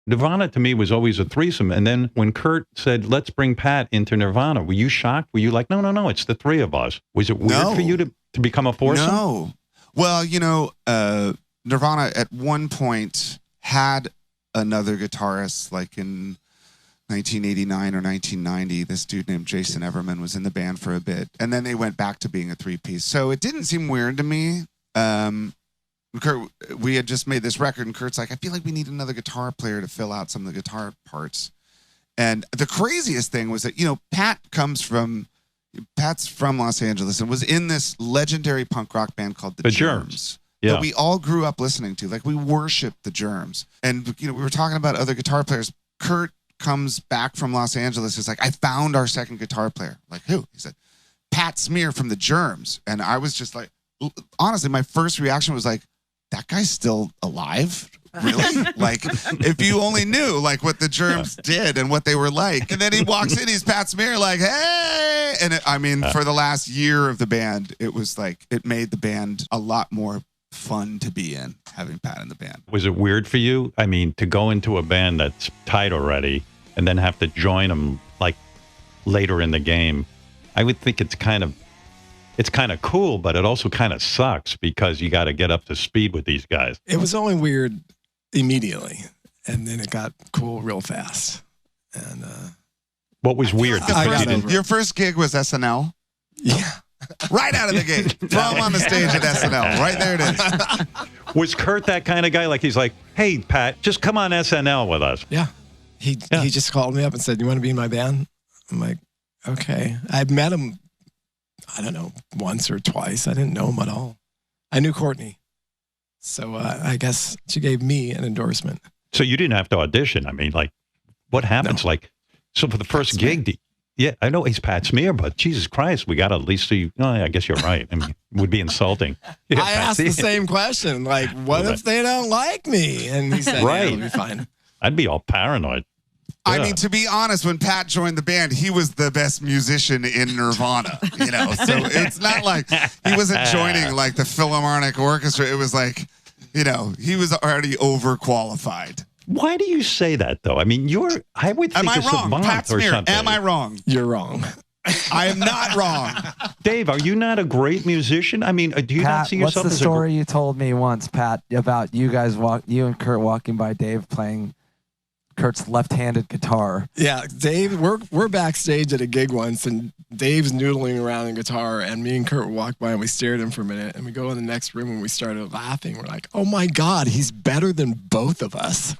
Nirvana to me was always a threesome. And then when Kurt said, let's bring Pat into Nirvana, were you shocked? Were you like, no, it's the three of us? Was it weird for you to become a foursome? No. Well, you know, Nirvana at one point had another guitarist, like in 1989 or 1990. This dude named Jason Everman was in the band for a bit. And then they went back to being a three-piece. So it didn't seem weird to me. Kurt, we had just made this record, and Kurt's like, I feel like we need another guitar player to fill out some of the guitar parts. And the craziest thing was that, you know, Pat's from Los Angeles and was in this legendary punk rock band called The Germs. Yeah. That we all grew up listening to. Like, we worshiped The Germs. And, you know, we were talking about other guitar players. Kurt comes back from Los Angeles. He's like, I found our second guitar player. Like, who? He said, Pэт Smir from The Germs. And I was just like, honestly, my first reaction was like, that guy's still alive? Really? Like, if you only knew like what the Germs did and what they were like. And then he walks in, he's Pэт Smir, like, hey! And I mean, for the last year of the band, it was like, it made the band a lot more fun to be in, having Pat in the band. Was it weird for you? I mean, to go into a band that's tight already and then have to join them like later in the game. I would think it's kind of cool, but it also kind of sucks because you got to get up to speed with these guys. It was only weird immediately, and then it got cool real fast. And what was weird? Your first gig was SNL? Yeah. Right out of the gate. From on the stage at SNL. Right there it is. Was Kurt that kind of guy? Like, he's like, hey, Pat, just come on SNL with us. Yeah. He just called me up and said, you want to be in my band? I'm like, okay. I met him, I don't know, once or twice. I didn't know him at all. I knew Courtney. So I guess she gave me an endorsement. So you didn't have to audition. I mean, like, what happens? No. Like, so for the first gig, yeah, I know he's Pэт Smir, but Jesus Christ, we got to at least see. Oh, I guess you're right. I mean, it would be insulting. Yeah, I asked the same question. Like, what if they don't like me? And he said, right. Yeah, it'll be fine. I'd be all paranoid. I mean, to be honest, when Pat joined the band, he was the best musician in Nirvana, you know? So it's not like he wasn't joining like the Philharmonic Orchestra. It was like, you know, he was already overqualified. Why do you say that, though? I mean, I would think you're savant Pэт Smir, or something. am I wrong? You're wrong. I am not wrong. Dave, are you not a great musician? I mean, do you not see yourself as what's the story you told me once, Pat, about you and Kurt walking by Dave playing Kurt's left-handed guitar? Yeah, Dave, we're backstage at a gig once, and Dave's noodling around in guitar, and me and Kurt walked by, and we stared at him for a minute, and we go in the next room, and we started laughing. We're like, oh my God, he's better than both of us.